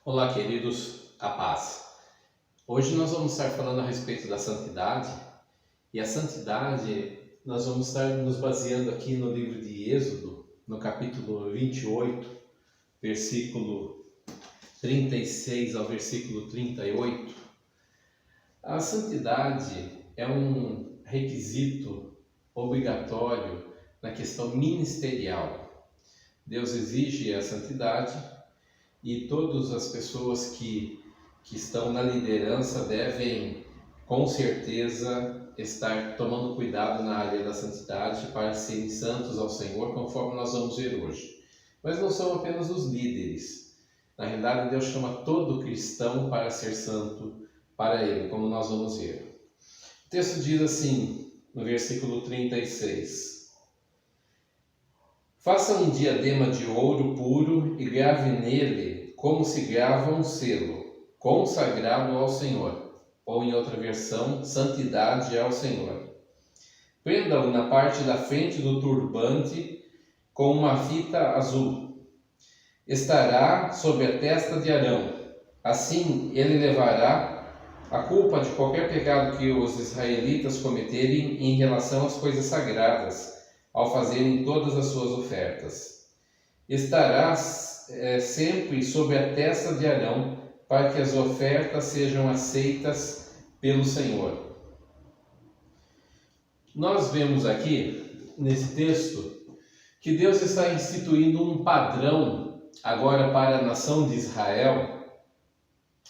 Olá, queridos, a paz. Hoje nós vamos estar falando a respeito da santidade, e a santidade nós vamos estar nos baseando aqui no livro de Êxodo, no capítulo 28, versículo 36 ao versículo 38. A santidade é um requisito obrigatório na questão ministerial. Deus exige a santidade e todas as pessoas que estão na liderança devem, com certeza, estar tomando cuidado na área da santidade para serem santos ao Senhor, conforme nós vamos ver hoje. Mas não são apenas os líderes. Na realidade, Deus chama todo cristão para ser santo para Ele, como nós vamos ver. O texto diz assim, no versículo 36. Faça um diadema de ouro puro e grave nele como se grava um selo, consagrado ao Senhor, ou em outra versão, santidade ao Senhor. Prenda-o na parte da frente do turbante com uma fita azul. Estará sobre a testa de Arão. Assim ele levará a culpa de qualquer pecado que os israelitas cometerem em relação às coisas sagradas, ao fazerem todas as suas ofertas. Estará sempre sobre a testa de Arão, para que as ofertas sejam aceitas pelo Senhor. Nós vemos aqui, nesse texto, que Deus está instituindo um padrão agora para a nação de Israel,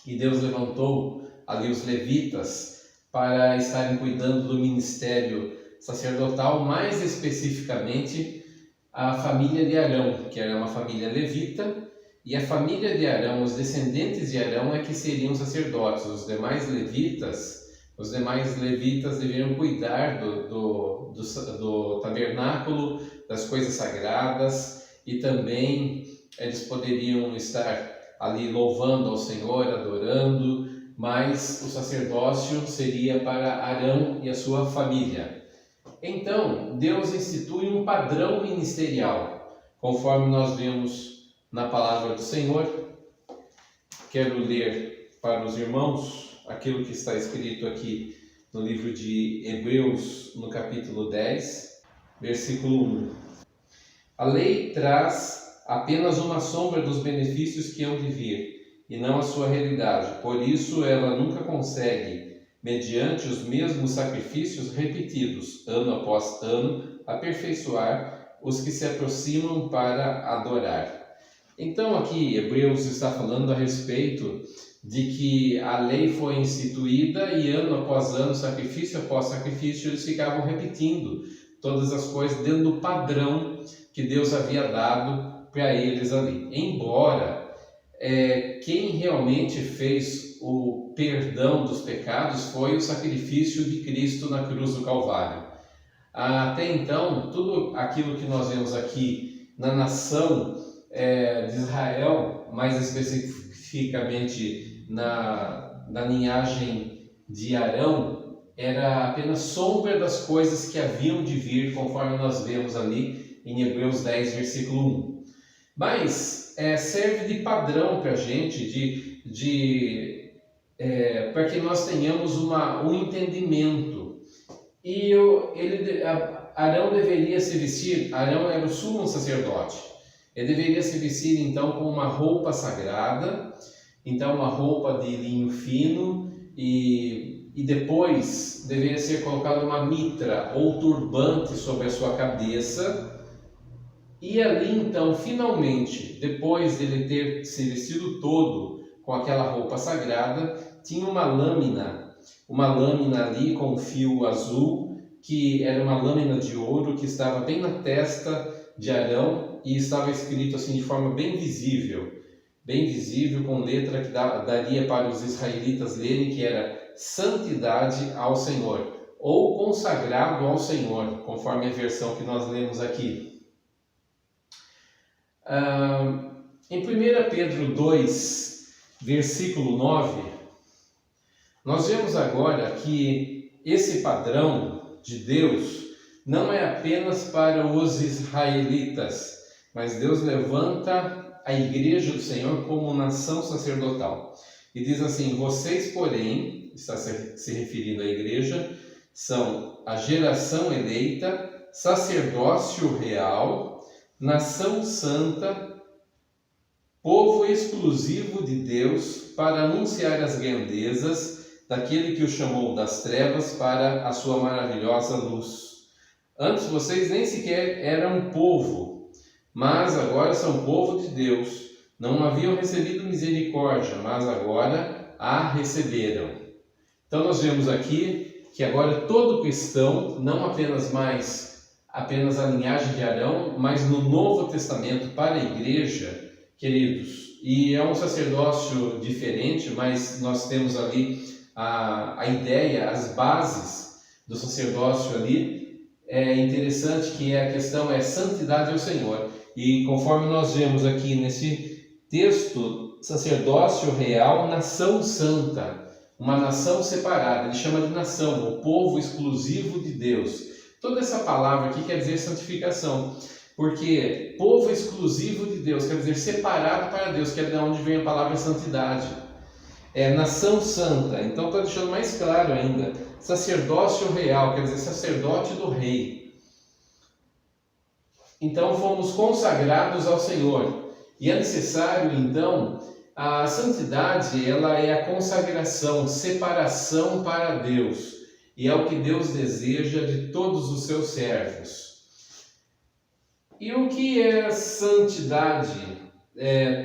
e Deus levantou ali os levitas para estarem cuidando do ministério sacerdotal, mais especificamente a família de Arão, que era uma família levita, e a família de Arão, os descendentes de Arão, é que seriam sacerdotes. Os demais levitas deveriam cuidar do tabernáculo, das coisas sagradas, e também eles poderiam estar ali louvando ao Senhor, adorando, mas o sacerdócio seria para Arão e a sua família. Então, Deus institui um padrão ministerial, conforme nós vemos na palavra do Senhor. Quero ler para os irmãos aquilo que está escrito aqui no livro de Hebreus, no capítulo 10, versículo 1. A lei traz apenas uma sombra dos benefícios que hão de vir, e não a sua realidade. Por isso, ela nunca consegue, mediante os mesmos sacrifícios repetidos, ano após ano, aperfeiçoar os que se aproximam para adorar. Então aqui Hebreus está falando a respeito de que a lei foi instituída e ano após ano, sacrifício após sacrifício, eles ficavam repetindo todas as coisas dentro do padrão que Deus havia dado para eles ali. Embora quem realmente fez o perdão dos pecados foi o sacrifício de Cristo na cruz do Calvário. Até então, tudo aquilo que nós vemos aqui na nação de Israel, mais especificamente na linhagem de Arão, era apenas sombra das coisas que haviam de vir, conforme nós vemos ali em Hebreus 10, versículo 1. Mas serve de padrão para a gente, para que nós tenhamos um entendimento. E Arão deveria se vestir, Arão era o sumo sacerdote, ele deveria se vestir então com uma roupa sagrada, então uma roupa de linho fino, e depois deveria ser colocada uma mitra ou turbante sobre a sua cabeça. E ali então, finalmente, depois de ele ter se vestido todo com aquela roupa sagrada, tinha uma lâmina ali com um fio azul, que era uma lâmina de ouro que estava bem na testa de Arão e estava escrito assim de forma bem visível, com letra que daria para os israelitas lerem, que era santidade ao Senhor, ou consagrado ao Senhor, conforme a versão que nós lemos aqui. Em 1 Pedro 2, versículo 9, nós vemos agora que esse padrão de Deus não é apenas para os israelitas, mas Deus levanta a igreja do Senhor como nação sacerdotal. E diz assim: vocês, porém, está se referindo à igreja, são a geração eleita, sacerdócio real, nação santa, povo exclusivo de Deus, para anunciar as grandezas daquele que o chamou das trevas para a sua maravilhosa luz. Antes vocês nem sequer eram povo, mas agora são povo de Deus. Não haviam recebido misericórdia, mas agora a receberam. Então nós vemos aqui que agora todo cristão, não apenas a linhagem de Arão, mas no Novo Testamento para a igreja, queridos, e é um sacerdócio diferente, mas nós temos ali a ideia, as bases do sacerdócio ali. É interessante que a questão é santidade ao Senhor, e conforme nós vemos aqui nesse texto, sacerdócio real, nação santa, uma nação separada, ele chama de nação, o povo exclusivo de Deus. Toda essa palavra aqui quer dizer santificação, porque povo exclusivo de Deus quer dizer separado para Deus, que é de onde vem a palavra santidade. É nação santa, então está deixando mais claro ainda, sacerdócio real, quer dizer sacerdote do rei. Então fomos consagrados ao Senhor, e é necessário então, a santidade, ela é a consagração, separação para Deus, e é o que Deus deseja de todos os seus servos. E o que é santidade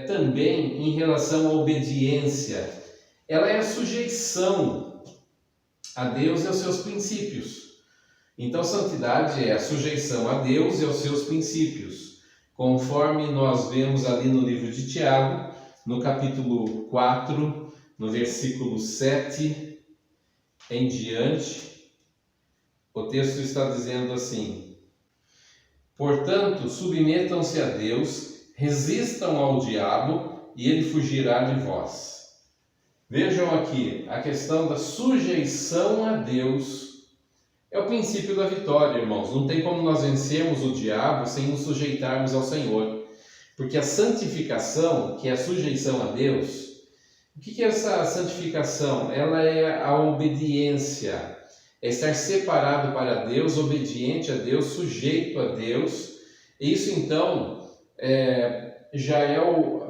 também em relação à obediência? Ela é a sujeição a Deus e aos seus princípios. Então, santidade é a sujeição a Deus e aos seus princípios, conforme nós vemos ali no livro de Tiago, no capítulo 4, no versículo 7 em diante, o texto está dizendo assim: portanto, submetam-se a Deus, resistam ao diabo e ele fugirá de vós. Vejam aqui, a questão da sujeição a Deus é o princípio da vitória, irmãos. Não tem como nós vencermos o diabo sem nos sujeitarmos ao Senhor. Porque a santificação, que é a sujeição a Deus, o que é essa santificação? Ela é a obediência, é estar separado para Deus, obediente a Deus, sujeito a Deus. Isso então já é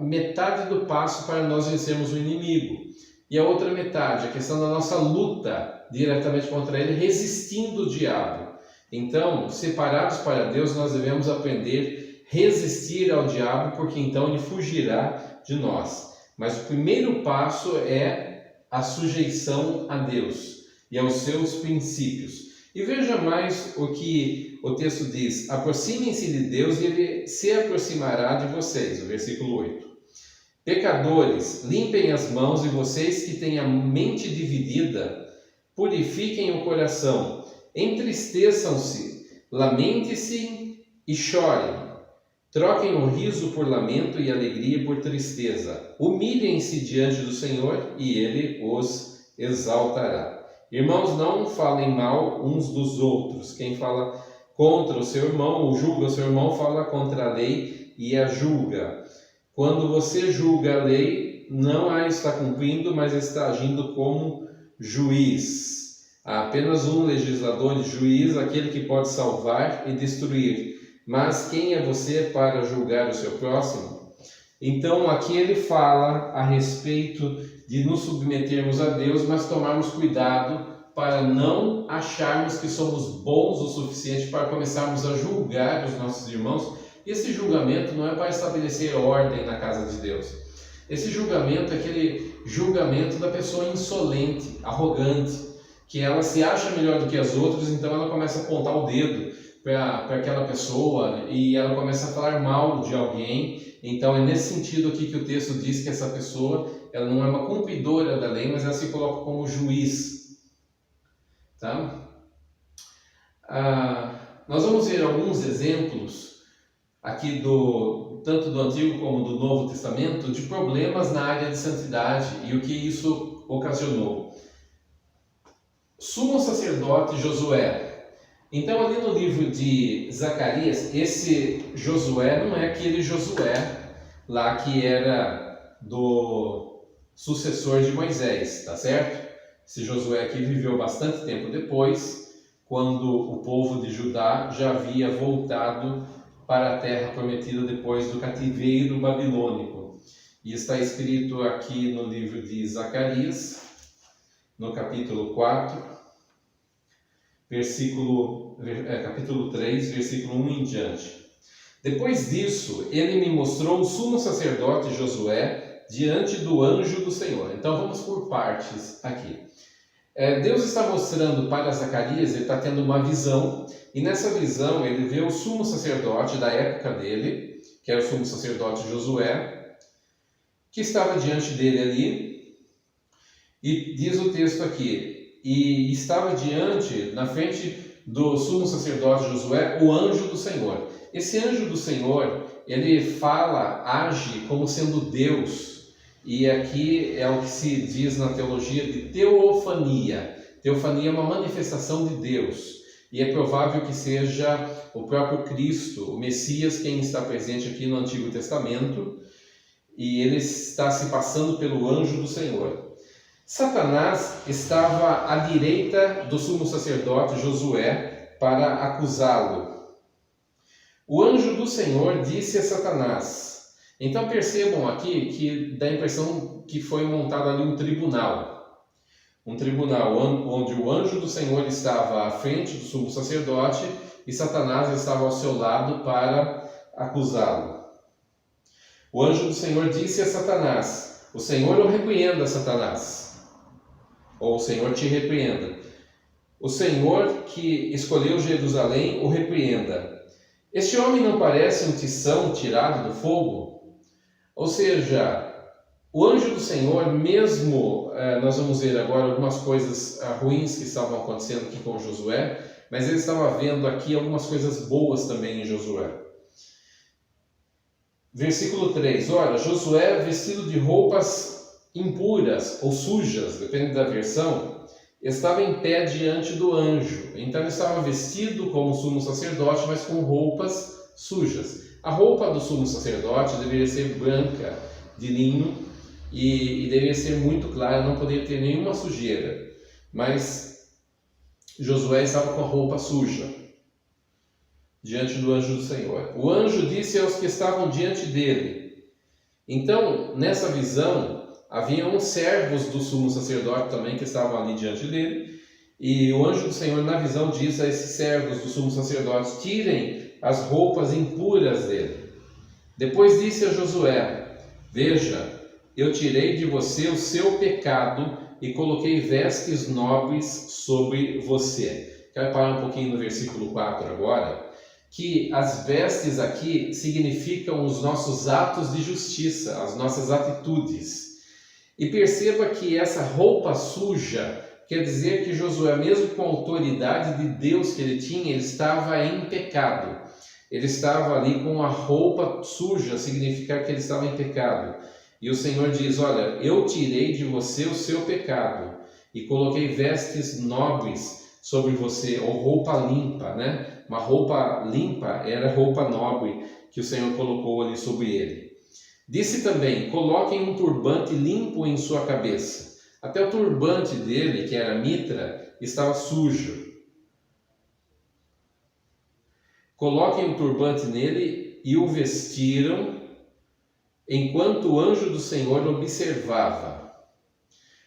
metade do passo para nós vencermos o inimigo. E a outra metade, a questão da nossa luta diretamente contra ele, resistindo o diabo. Então, separados para Deus, nós devemos aprender a resistir ao diabo, porque então ele fugirá de nós. Mas o primeiro passo é a sujeição a Deus e aos seus princípios. E veja mais o que o texto diz: aproximem-se de Deus e ele se aproximará de vocês. O versículo 8. Pecadores, limpem as mãos, e vocês que têm a mente dividida, purifiquem o coração, entristeçam-se, lamente-se e chorem. Troquem o riso por lamento e alegria por tristeza. Humilhem-se diante do Senhor e Ele os exaltará. Irmãos, não falem mal uns dos outros. Quem fala contra o seu irmão ou julga o seu irmão, fala contra a lei e a julga. Quando você julga a lei, não a está cumprindo, mas está agindo como juiz. Há apenas um legislador e juiz, aquele que pode salvar e destruir. Mas quem é você para julgar o seu próximo? Então aqui ele fala a respeito de nos submetermos a Deus, mas tomarmos cuidado para não acharmos que somos bons o suficiente para começarmos a julgar os nossos irmãos. Esse julgamento não é para estabelecer ordem na casa de Deus. Esse julgamento é aquele julgamento da pessoa insolente, arrogante, que ela se acha melhor do que as outras, então ela começa a apontar o dedo para aquela pessoa e ela começa a falar mal de alguém. Então é nesse sentido aqui que o texto diz que essa pessoa, ela não é uma cumpridora da lei, mas ela se coloca como juiz. Tá? Nós vamos ver alguns exemplos aqui tanto do Antigo como do Novo Testamento, de problemas na área de santidade e o que isso ocasionou. Sumo sacerdote Josué. Então, ali no livro de Zacarias, esse Josué não é aquele Josué lá que era do sucessor de Moisés, tá certo? Esse Josué aqui viveu bastante tempo depois, quando o povo de Judá já havia voltado para a terra prometida depois do cativeiro babilônico. E está escrito aqui no livro de Zacarias, no capítulo 4, capítulo 3, versículo 1 em diante. Depois disso, ele me mostrou o sumo sacerdote Josué diante do anjo do Senhor. Então vamos por partes aqui. Deus está mostrando para Zacarias, ele está tendo uma visão, e nessa visão ele vê o sumo sacerdote da época dele, que era o sumo sacerdote Josué, que estava diante dele ali, e diz o texto aqui, e estava diante, na frente do sumo sacerdote Josué, o anjo do Senhor. Esse anjo do Senhor, ele fala, age como sendo Deus. E aqui é o que se diz na teologia de teofania. Teofania é uma manifestação de Deus. E é provável que seja o próprio Cristo, o Messias, quem está presente aqui no Antigo Testamento. E ele está se passando pelo anjo do Senhor. Satanás estava à direita do sumo sacerdote Josué para acusá-lo. O anjo do Senhor disse a Satanás. Então percebam aqui que dá a impressão que foi montado ali um tribunal. Um tribunal onde o anjo do Senhor estava à frente do sumo sacerdote e Satanás estava ao seu lado para acusá-lo. O anjo do Senhor disse a Satanás: o Senhor o repreenda, Satanás. Ou o Senhor te repreenda. O Senhor que escolheu Jerusalém o repreenda. Este homem não parece um tição tirado do fogo? Ou seja, o anjo do Senhor, mesmo, nós vamos ver agora algumas coisas ruins que estavam acontecendo aqui com Josué, mas ele estava vendo aqui algumas coisas boas também em Josué. Versículo 3, ora, Josué, vestido de roupas impuras ou sujas, depende da versão, estava em pé diante do anjo. Então ele estava vestido como sumo sacerdote, mas com roupas sujas. A roupa do sumo sacerdote deveria ser branca, de linho, e deveria ser muito clara, não poderia ter nenhuma sujeira. Mas Josué estava com a roupa suja, diante do anjo do Senhor. O anjo disse aos que estavam diante dele. Então, nessa visão, havia uns servos do sumo sacerdote também que estavam ali diante dele, e o anjo do Senhor, na visão, diz a esses servos do sumo sacerdote: tirem as roupas impuras dele. Depois disse a Josué: veja, eu tirei de você o seu pecado e coloquei vestes nobres sobre você. Quero parar um pouquinho no versículo 4 agora, que as vestes aqui significam os nossos atos de justiça, as nossas atitudes. E perceba que essa roupa suja quer dizer que Josué, mesmo com a autoridade de Deus que ele tinha, ele estava em pecado. Ele estava ali com a roupa suja, significa que ele estava em pecado. E o Senhor diz: olha, eu tirei de você o seu pecado e coloquei vestes nobres sobre você, ou roupa limpa, né? Uma roupa limpa era roupa nobre que o Senhor colocou ali sobre ele. Disse também: coloquem um turbante limpo em sua cabeça. Até o turbante dele, que era mitra, estava sujo. Coloquem um turbante nele e o vestiram, enquanto o anjo do Senhor observava.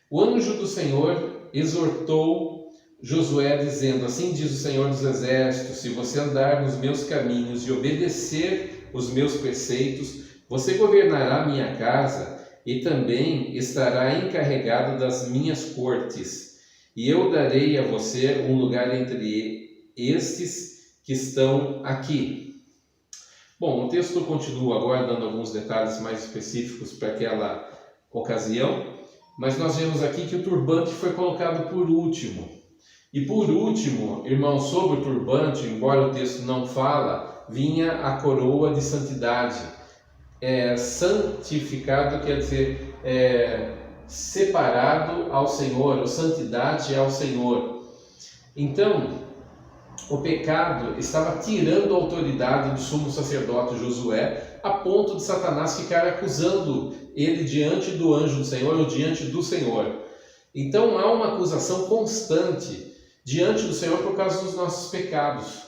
O anjo do Senhor exortou Josué, dizendo: assim diz o Senhor dos Exércitos, se você andar nos meus caminhos e obedecer os meus preceitos, você governará minha casa e também estará encarregado das minhas cortes, e eu darei a você um lugar entre estes que estão aqui. Bom, o texto continua agora dando alguns detalhes mais específicos para aquela ocasião, mas nós vemos aqui que o turbante foi colocado por último. E por último, irmãos, sobre o turbante, embora o texto não fala, vinha a coroa de santidade. Santificado quer dizer separado ao Senhor, ou santidade ao Senhor. Então, o pecado estava tirando a autoridade do sumo sacerdote Josué, a ponto de Satanás ficar acusando ele diante do anjo do Senhor ou diante do Senhor. Então há uma acusação constante diante do Senhor por causa dos nossos pecados.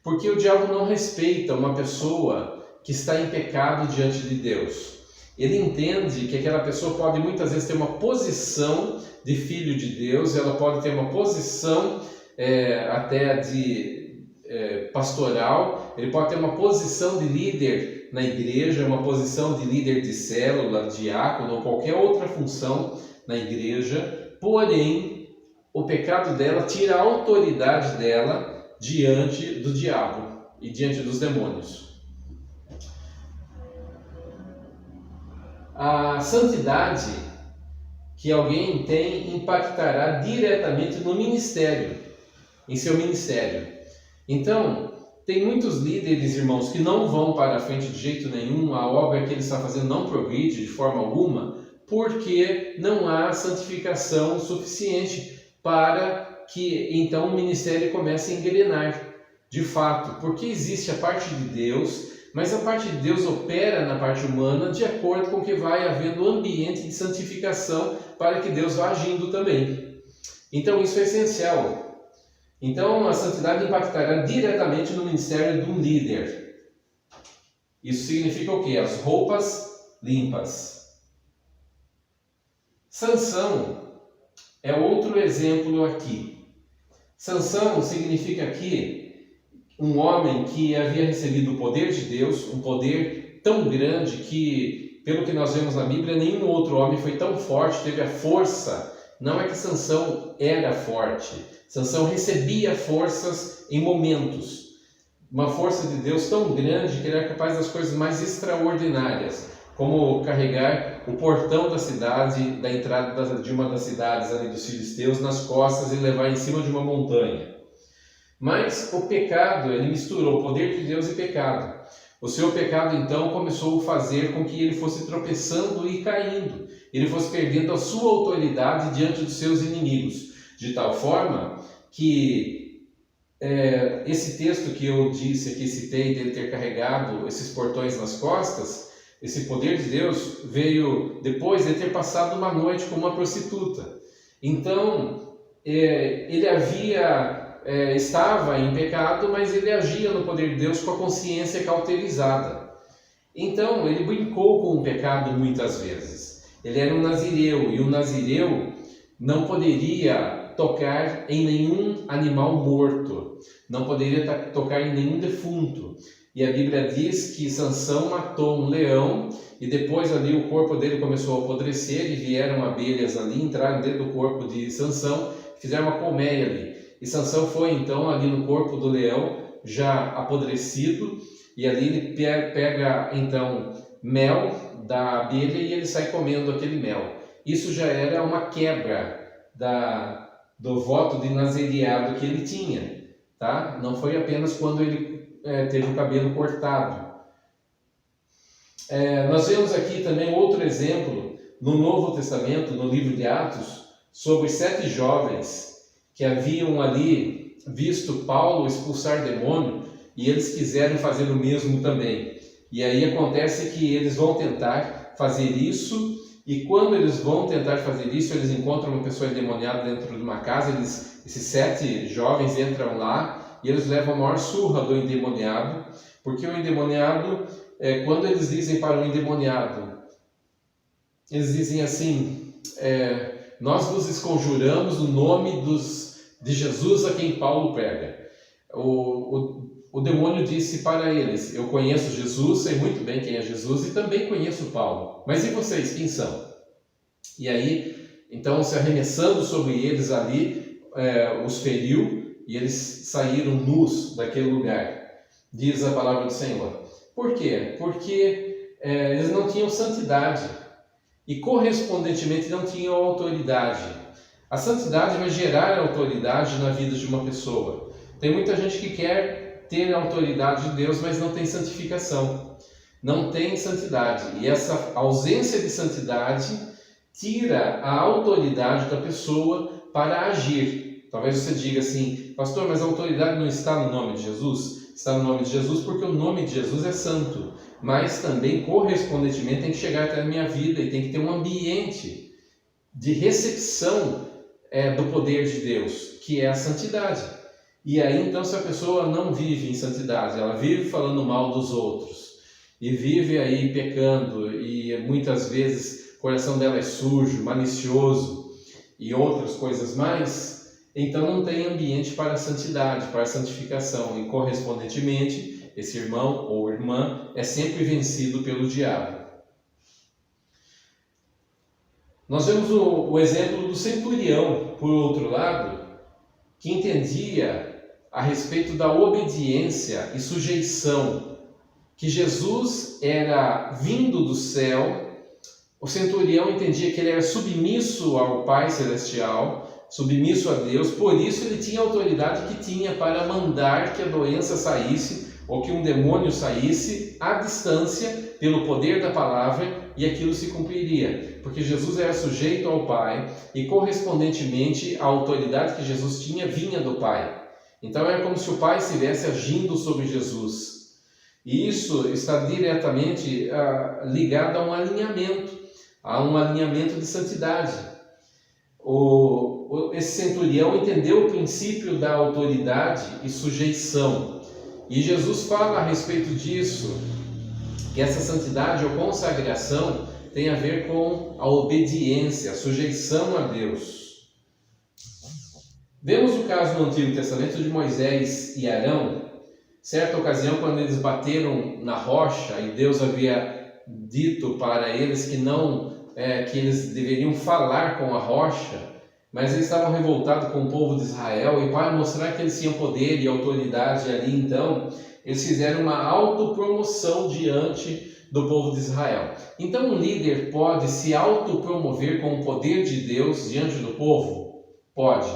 Porque o diabo não respeita uma pessoa que está em pecado diante de Deus. Ele entende que aquela pessoa pode muitas vezes ter uma posição de filho de Deus, ela pode ter uma posição até de pastoral, ele pode ter uma posição de líder na igreja, uma posição de líder de célula, diácono ou qualquer outra função na igreja, porém o pecado dela tira a autoridade dela diante do diabo e diante dos demônios. A santidade que alguém tem impactará diretamente no ministério, em seu ministério. Então, tem muitos líderes, irmãos, que não vão para a frente de jeito nenhum, a obra que ele está fazendo não progride de forma alguma, porque não há santificação suficiente para que então o ministério comece a engrenar. De fato, porque existe a parte de Deus, mas a parte de Deus opera na parte humana de acordo com que vai havendo ambiente de santificação para que Deus vá agindo também. Então isso é essencial. Então a santidade impactará diretamente no ministério de um líder. Isso significa o quê? As roupas limpas. Sansão é outro exemplo aqui. Sansão significa aqui um homem que havia recebido o poder de Deus, um poder tão grande que, pelo que nós vemos na Bíblia, nenhum outro homem foi tão forte, teve a força. Não é que Sansão era forte, Sansão recebia forças em momentos. Uma força de Deus tão grande que ele era capaz das coisas mais extraordinárias, como carregar o portão da cidade, da entrada de uma das cidades ali dos filisteus nas costas e levar em cima de uma montanha. Mas o pecado, ele misturou o poder de Deus e pecado. O seu pecado então começou a fazer com que ele fosse tropeçando e caindo. Ele fosse perdendo a sua autoridade diante dos seus inimigos. De tal forma que esse texto que eu disse aqui, citei, dele ter carregado esses portões nas costas, esse poder de Deus veio depois de ter passado uma noite com uma prostituta. Então, ele estava em pecado, mas ele agia no poder de Deus com a consciência cauterizada. Então, ele brincou com o pecado muitas vezes. Ele era um nazireu, e o nazireu não poderia tocar em nenhum animal morto, não poderia tocar em nenhum defunto. E a Bíblia diz que Sansão matou um leão, e depois ali o corpo dele começou a apodrecer, e vieram abelhas ali, entraram dentro do corpo de Sansão, fizeram uma colmeia ali. E Sansão foi então ali no corpo do leão, já apodrecido, e ali ele pega então mel da abelha e ele sai comendo aquele mel. Isso já era uma quebra do voto de nazireado que ele tinha, tá? Não foi apenas quando ele teve o cabelo cortado. Nós vemos aqui também outro exemplo no Novo Testamento, no livro de Atos, sobre 7 jovens que haviam ali visto Paulo expulsar demônio e eles quiseram fazer o mesmo também. E aí acontece que eles vão tentar fazer isso, e quando eles vão tentar fazer isso, eles encontram uma pessoa endemoniada dentro de uma casa, esses 7 jovens entram lá e eles levam a maior surra do endemoniado, porque o endemoniado, quando eles dizem para o endemoniado, eles dizem assim, nós vos esconjuramos no nome de Jesus a quem Paulo prega. O demônio disse para eles, eu conheço Jesus, sei muito bem quem é Jesus e também conheço Paulo, mas e vocês, quem são? E aí, então se arremessando sobre eles ali, os feriu e eles saíram nus daquele lugar, diz a palavra do Senhor. Por quê? Porque eles não tinham santidade e correspondentemente não tinham autoridade. A santidade vai gerar autoridade na vida de uma pessoa. Tem muita gente que quer ter a autoridade de Deus, mas não tem santificação, não tem santidade. E essa ausência de santidade tira a autoridade da pessoa para agir Talvez você diga assim, pastor, mas a autoridade não está no nome de Jesus? Está no nome de Jesus porque o nome de Jesus é santo, mas também correspondentemente tem que chegar até a minha vida e tem que ter um ambiente de recepção do poder de Deus, que é a santidade. E aí então, se a pessoa não vive em santidade, ela vive falando mal dos outros e vive aí pecando e muitas vezes o coração dela é sujo, malicioso e outras coisas mais, então não tem ambiente para a santidade, para a santificação, e correspondentemente esse irmão ou irmã é sempre vencido pelo diabo. Nós vemos o exemplo do centurião, por outro lado, que entendia a respeito da obediência e sujeição, que Jesus era vindo do céu. O centurião entendia que ele era submisso ao Pai Celestial, submisso a Deus, por isso ele tinha a autoridade que tinha para mandar que a doença saísse ou que um demônio saísse à distância pelo poder da palavra, e aquilo se cumpriria, porque Jesus era sujeito ao Pai e correspondentemente a autoridade que Jesus tinha vinha do Pai. Então era como se o Pai estivesse agindo sobre Jesus. E isso está diretamente ligado a um alinhamento de santidade. Esse centurião entendeu o princípio da autoridade e sujeição. E Jesus fala a respeito disso, que essa santidade ou consagração tem a ver com a obediência, a sujeição a Deus. Vemos o caso no Antigo Testamento de Moisés e Arão. Certa ocasião, quando eles bateram na rocha e Deus havia dito para eles que eles deveriam falar com a rocha, mas eles estavam revoltados com o povo de Israel, e para mostrar que eles tinham poder e autoridade ali, então eles fizeram uma autopromoção diante do povo de Israel. Então um líder pode se autopromover com o poder de Deus diante do povo? Pode.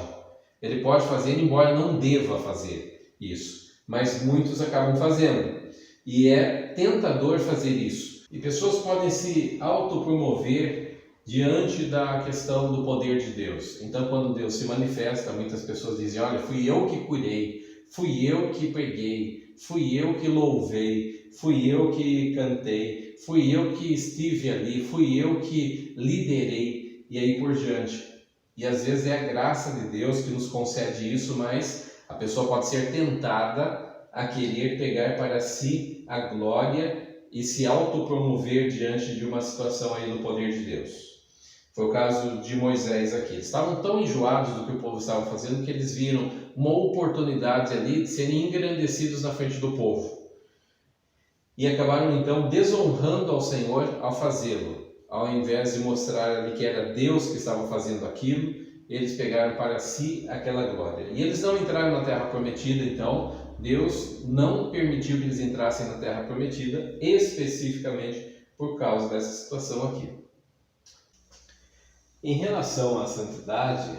Ele pode fazer, embora não deva fazer isso. Mas muitos acabam fazendo. E é tentador fazer isso. E pessoas podem se autopromover diante da questão do poder de Deus. Então, quando Deus se manifesta, muitas pessoas dizem, olha, fui eu que curei, fui eu que preguei, fui eu que louvei, fui eu que cantei, fui eu que estive ali, fui eu que liderei, e aí por diante. E às vezes é a graça de Deus que nos concede isso, mas a pessoa pode ser tentada a querer pegar para si a glória e se autopromover diante de uma situação aí do poder de Deus. Foi o caso de Moisés aqui. Eles estavam tão enjoados do que o povo estava fazendo que eles viram uma oportunidade ali de serem engrandecidos na frente do povo. E acabaram então desonrando ao Senhor ao fazê-lo. Ao invés de mostrar ali que era Deus que estava fazendo aquilo, eles pegaram para si aquela glória. E eles não entraram na terra prometida, então Deus não permitiu que eles entrassem na terra prometida, especificamente por causa dessa situação aqui. Em relação à santidade,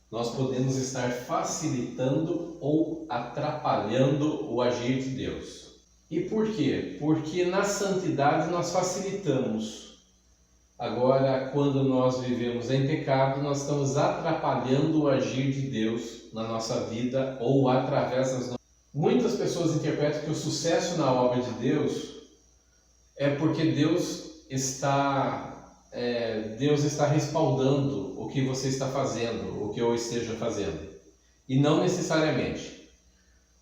nós podemos estar facilitando ou atrapalhando o agir de Deus. E por quê? Porque na santidade nós facilitamos. Agora, quando nós vivemos em pecado, nós estamos atrapalhando o agir de Deus na nossa vida ou através das nossas. Muitas pessoas interpretam que o sucesso na obra de Deus é porque Deus está respaldando o que você está fazendo, o que eu esteja fazendo. E não necessariamente.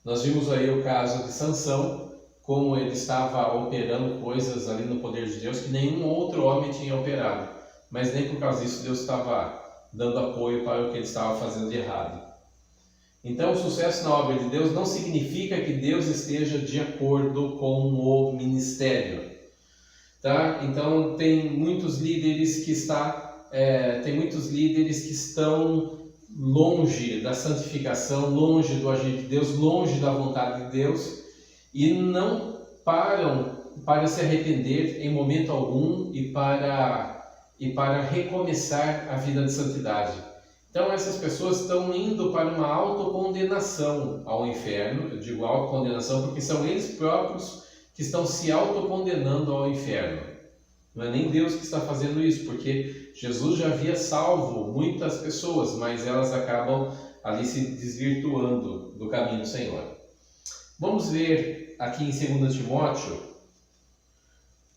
Nós vimos aí o caso de Sansão, como ele estava operando coisas ali no poder de Deus que nenhum outro homem tinha operado. Mas nem por causa disso Deus estava dando apoio para o que ele estava fazendo de errado. Então o sucesso na obra de Deus não significa que Deus esteja de acordo com o ministério. Tá? Então tem muitos líderes que estão longe da santificação, longe do agir de Deus, longe da vontade de Deus, e não param para se arrepender em momento algum e para recomeçar a vida de santidade. Então essas pessoas estão indo para uma autocondenação ao inferno. Eu digo autocondenação porque são eles próprios que estão se autocondenando ao inferno. Não é nem Deus que está fazendo isso, porque Jesus já havia salvo muitas pessoas, mas elas acabam ali se desvirtuando do caminho do Senhor. Vamos ver aqui em 2 Timóteo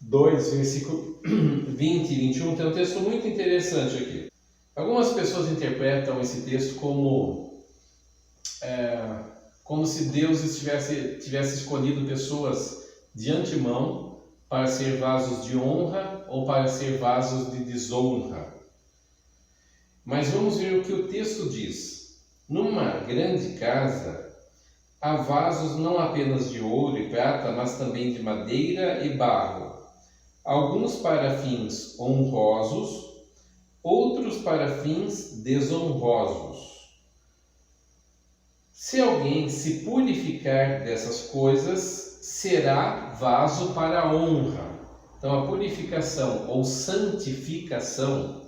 2, versículo 20 e 21, tem um texto muito interessante aqui. Algumas pessoas interpretam esse texto como se Deus tivesse escolhido pessoas de antemão para ser vasos de honra ou para ser vasos de desonra. Mas vamos ver o que o texto diz. Numa grande casa há vasos não apenas de ouro e prata, mas também de madeira e barro, alguns para fins honrosos, outros para fins desonrosos. Se alguém se purificar dessas coisas, será vaso para a honra. Então a purificação ou santificação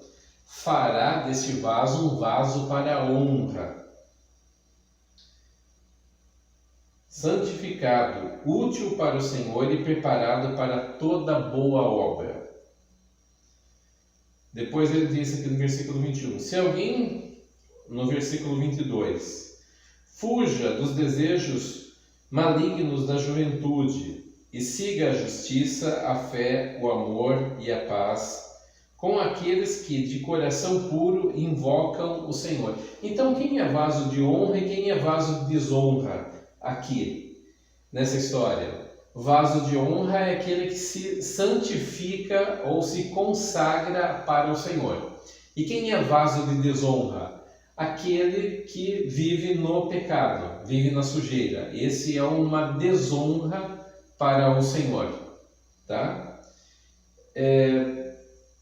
fará deste vaso um vaso para a honra. Santificado, útil para o Senhor e preparado para toda boa obra. Depois ele disse aqui no versículo 21, se alguém, no versículo 22, fuja dos desejos malignos da juventude e siga a justiça, a fé, o amor e a paz com aqueles que de coração puro invocam o Senhor. Então quem é vaso de honra e quem é vaso de desonra aqui nessa história? Vaso de honra é aquele que se santifica ou se consagra para o Senhor. E quem é vaso de desonra? Aquele que vive no pecado, vive na sujeira. Esse é uma desonra para o Senhor. Tá?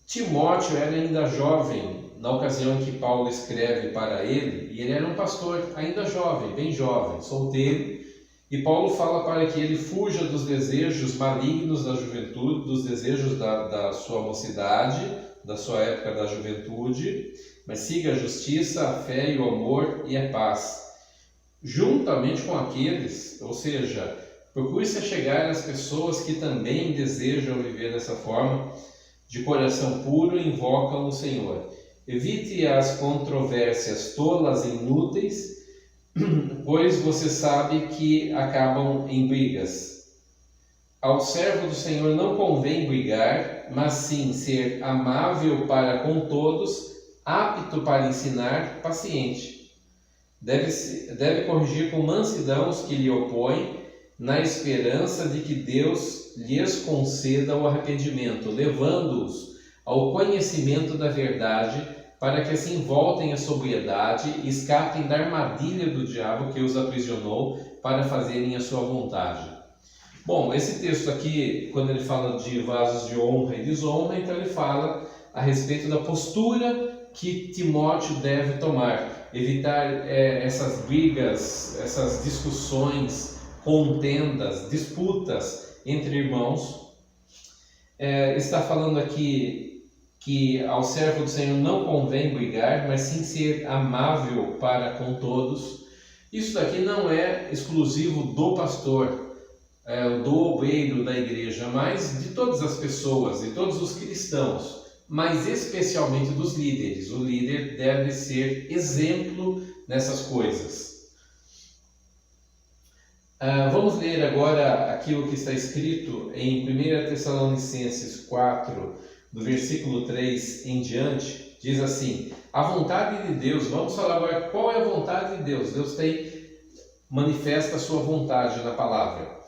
Timóteo era ainda jovem na ocasião que Paulo escreve para ele, e ele era um pastor ainda jovem, bem jovem, solteiro. E Paulo fala para que ele fuja dos desejos malignos da juventude, dos desejos da sua mocidade, da sua época da juventude, mas siga a justiça, a fé e o amor e a paz, juntamente com aqueles, ou seja, procure-se chegar às pessoas que também desejam viver dessa forma, de coração puro e invocam o Senhor. Evite as controvérsias tolas e inúteis, pois você sabe que acabam em brigas. Ao servo do Senhor não convém brigar, mas sim ser amável para com todos, apto para ensinar, paciente. Deve corrigir com mansidão os que lhe opõem, na esperança de que Deus lhes conceda o arrependimento, levando-os ao conhecimento da verdade, para que assim voltem à sobriedade e escapem da armadilha do diabo que os aprisionou para fazerem a sua vontade. Bom, esse texto aqui, quando ele fala de vasos de honra e desonra, então ele fala a respeito da postura que Timóteo deve tomar, evitar essas brigas, essas discussões, contendas, disputas entre irmãos. Está falando aqui que ao servo do Senhor não convém brigar, mas sim ser amável para com todos. Isso daqui não é exclusivo do pastor, do obreiro da igreja, mas de todas as pessoas, de todos os cristãos, mas especialmente dos líderes. O líder deve ser exemplo nessas coisas. Vamos ler agora aquilo que está escrito em 1 Tessalonicenses 4, do versículo 3 em diante. Diz assim: a vontade de Deus, vamos falar agora qual é a vontade de Deus. Deus manifesta a sua vontade na palavra.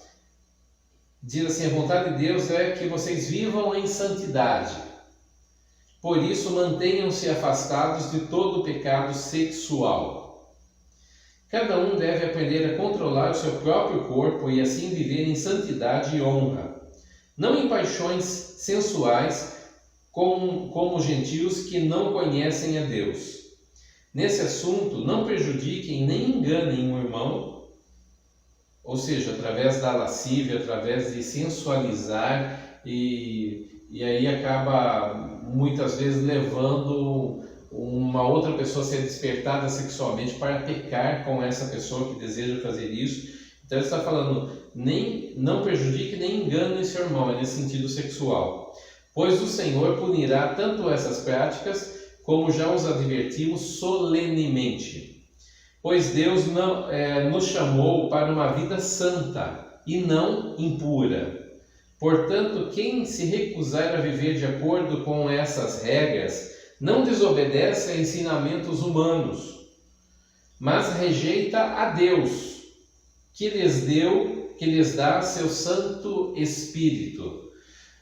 Diz assim: a vontade de Deus é que vocês vivam em santidade. Por isso, mantenham-se afastados de todo pecado sexual. Cada um deve aprender a controlar o seu próprio corpo e assim viver em santidade e honra, não em paixões sensuais, como gentios que não conhecem a Deus. Nesse assunto, não prejudiquem nem enganem o irmão, ou seja, através da lascívia, através de sensualizar, e aí acaba muitas vezes levando uma outra pessoa a ser despertada sexualmente para pecar com essa pessoa que deseja fazer isso. Então ele está falando, não prejudique nem engane seu irmão, é nesse sentido sexual. Pois o Senhor punirá tanto essas práticas, como já os advertimos solenemente. Pois Deus nos chamou para uma vida santa e não impura. Portanto, quem se recusar a viver de acordo com essas regras não desobedece a ensinamentos humanos, mas rejeita a Deus, que lhes dá seu Santo Espírito.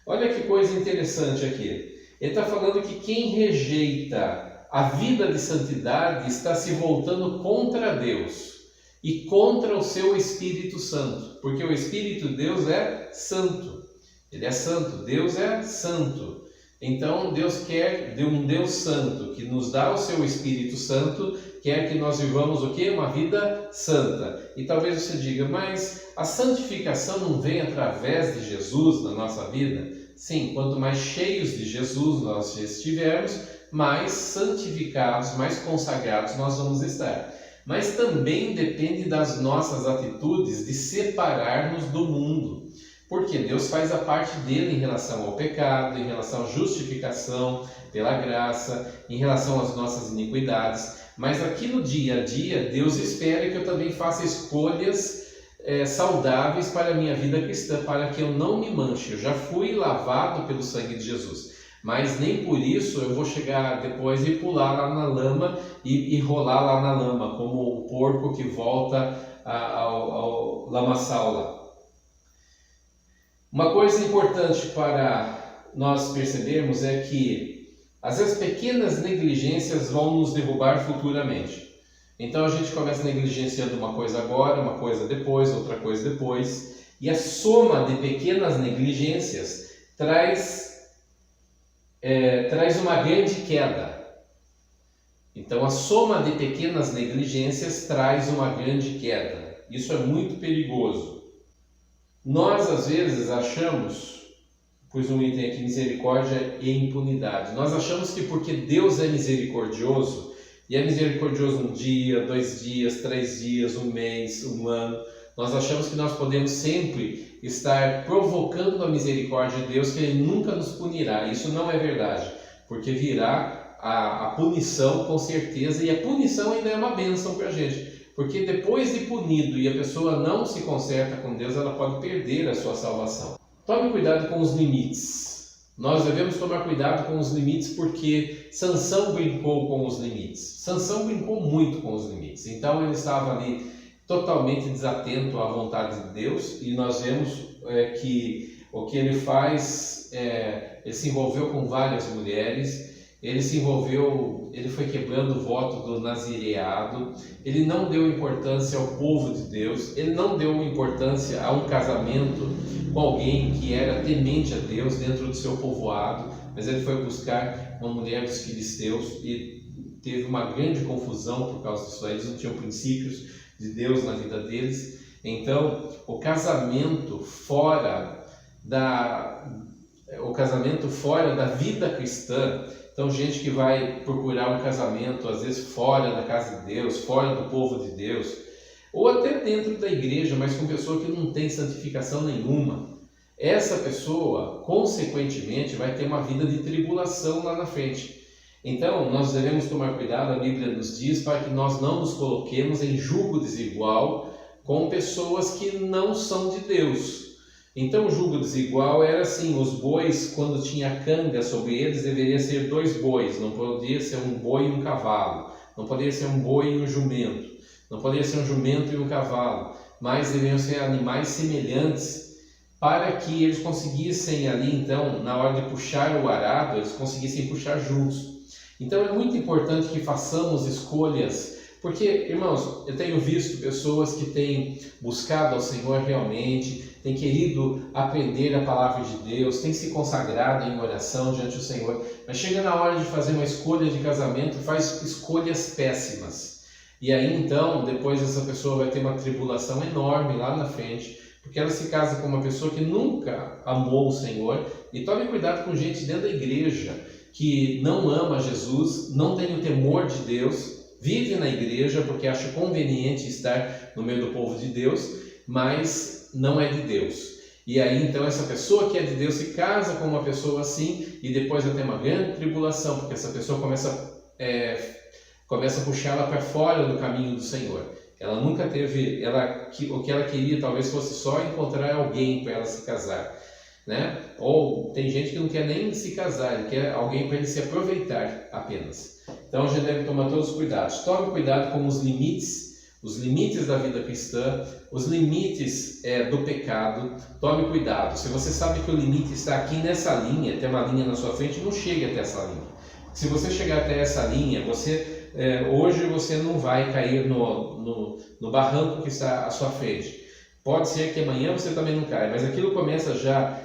Olha que coisa interessante aqui. Ele está falando que quem rejeita a vida de santidade está se voltando contra Deus e contra o seu Espírito Santo, porque o Espírito de Deus é santo. Ele é santo, Deus é santo. Então Deus quer, de um Deus santo que nos dá o seu Espírito Santo, quer que nós vivamos o quê? Uma vida santa. E talvez você diga, mas a santificação não vem através de Jesus na nossa vida? Sim, quanto mais cheios de Jesus nós estivermos, mais santificados, mais consagrados nós vamos estar. Mas também depende das nossas atitudes de separar-nos do mundo. Porque Deus faz a parte dele em relação ao pecado, em relação à justificação pela graça, em relação às nossas iniquidades. Mas aqui no dia a dia, Deus espera que eu também faça escolhas saudáveis para a minha vida cristã, para que eu não me manche. Eu já fui lavado pelo sangue de Jesus, mas nem por isso eu vou chegar depois e pular lá na lama e rolar lá na lama, como o porco que volta ao lamaçal lá. Uma coisa importante para nós percebermos é que às vezes pequenas negligências vão nos derrubar futuramente. Então a gente começa negligenciando uma coisa agora, uma coisa depois, outra coisa depois, e a soma de pequenas negligências traz uma grande queda. Então a soma de pequenas negligências traz uma grande queda. Isso é muito perigoso. Nós às vezes achamos, pus um item aqui, misericórdia e impunidade. Nós achamos que porque Deus é misericordioso, e é misericordioso um dia, 2 dias, 3 dias, um mês, um ano, nós achamos que nós podemos sempre estar provocando a misericórdia de Deus, que Ele nunca nos punirá. Isso não é verdade, porque virá a punição com certeza, e a punição ainda é uma bênção para a gente. Porque depois de punido e a pessoa não se conserta com Deus, ela pode perder a sua salvação. Tome cuidado com os limites. Nós devemos tomar cuidado com os limites porque Sansão brincou com os limites. Sansão brincou muito com os limites. Então ele estava ali totalmente desatento à vontade de Deus, e nós vemos que o que ele faz, ele se envolveu com várias mulheres. Ele foi quebrando o voto do nazireado, ele não deu importância ao povo de Deus, ele não deu importância a um casamento com alguém que era temente a Deus dentro do seu povoado, mas ele foi buscar uma mulher dos filisteus e teve uma grande confusão por causa disso. Eles não tinham princípios de Deus na vida deles. Então, o casamento fora da vida cristã. Então, gente que vai procurar um casamento, às vezes fora da casa de Deus, fora do povo de Deus, ou até dentro da igreja, mas com pessoa que não tem santificação nenhuma, essa pessoa, consequentemente, vai ter uma vida de tribulação lá na frente. Então, nós devemos tomar cuidado, a Bíblia nos diz, para que nós não nos coloquemos em julgo desigual com pessoas que não são de Deus. Então o jugo desigual era assim, os bois, quando tinha canga sobre eles, deveria ser 2 bois, não podia ser um boi e um cavalo, não poderia ser um boi e um jumento, não poderia ser um jumento e um cavalo, mas deveriam ser animais semelhantes, para que eles conseguissem ali, então, na hora de puxar o arado, eles conseguissem puxar juntos. Então é muito importante que façamos escolhas. Porque, irmãos, eu tenho visto pessoas que têm buscado ao Senhor realmente, têm querido aprender a palavra de Deus, têm se consagrado em oração diante do Senhor, mas chega na hora de fazer uma escolha de casamento, faz escolhas péssimas. E aí então, depois essa pessoa vai ter uma tribulação enorme lá na frente, porque ela se casa com uma pessoa que nunca amou o Senhor. E tome cuidado com gente dentro da igreja que não ama Jesus, não tem o temor de Deus, vive na igreja porque acha conveniente estar no meio do povo de Deus, mas não é de Deus. E aí então essa pessoa que é de Deus se casa com uma pessoa assim, e depois vai ter uma grande tribulação, porque essa pessoa começa começa a puxá-la para fora do caminho do Senhor. Ela nunca teve, o que ela queria talvez fosse só encontrar alguém para ela se casar, né? Ou tem gente que não quer nem se casar, ele quer alguém para ele se aproveitar apenas. Então a gente deve tomar todos os cuidados. Tome cuidado com os limites da vida cristã, os limites do pecado. Tome cuidado. Se você sabe que o limite está aqui nessa linha, tem uma linha na sua frente, não chegue até essa linha. Se você chegar até essa linha, hoje você não vai cair no barranco que está à sua frente. Pode ser que amanhã você também não caia, mas aquilo começa já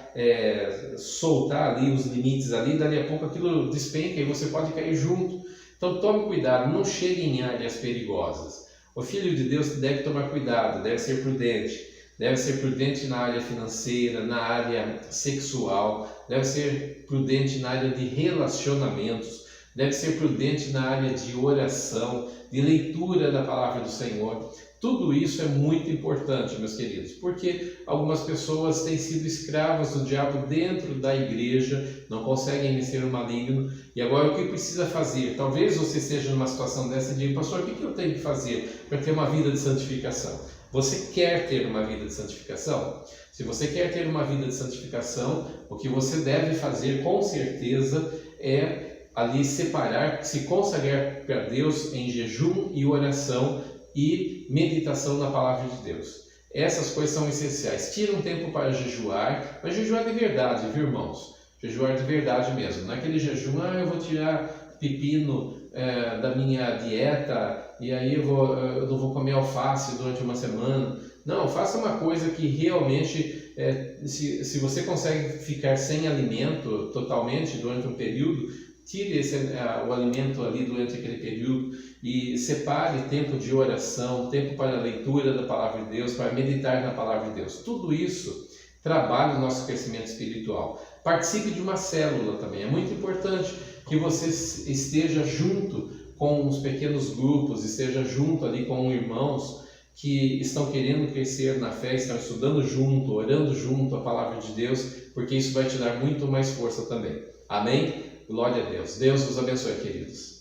soltar ali os limites ali, dali a pouco aquilo despenca e você pode cair junto. Então tome cuidado, não chegue em áreas perigosas. O filho de Deus deve tomar cuidado, deve ser prudente na área financeira, na área sexual, deve ser prudente na área de relacionamentos, deve ser prudente na área de oração, de leitura da palavra do Senhor. Tudo isso é muito importante, meus queridos, porque algumas pessoas têm sido escravas do diabo dentro da igreja, não conseguem vencer o maligno. E agora o que precisa fazer? Talvez você esteja numa situação dessa e diga: pastor, o que eu tenho que fazer para ter uma vida de santificação? Você quer ter uma vida de santificação? Se você quer ter uma vida de santificação, o que você deve fazer com certeza é ali separar, se consagrar para Deus em jejum e oração e meditação na palavra de Deus. Essas coisas são essenciais. Tira um tempo para jejuar, mas jejuar de verdade, viu, irmãos? Jejuar de verdade mesmo. Não é aquele jejum, eu vou tirar pepino da minha dieta e aí eu não vou comer alface durante uma semana. Não, faça uma coisa que realmente, se você consegue ficar sem alimento totalmente durante um período, tire o alimento ali durante aquele período e separe tempo de oração, tempo para a leitura da palavra de Deus, para meditar na palavra de Deus. Tudo isso trabalha o nosso crescimento espiritual. Participe de uma célula também. É muito importante que você esteja junto com os pequenos grupos, esteja junto ali com irmãos que estão querendo crescer na fé, estão estudando junto, orando junto a palavra de Deus, porque isso vai te dar muito mais força também. Amém? Glória a Deus. Deus vos abençoe, queridos.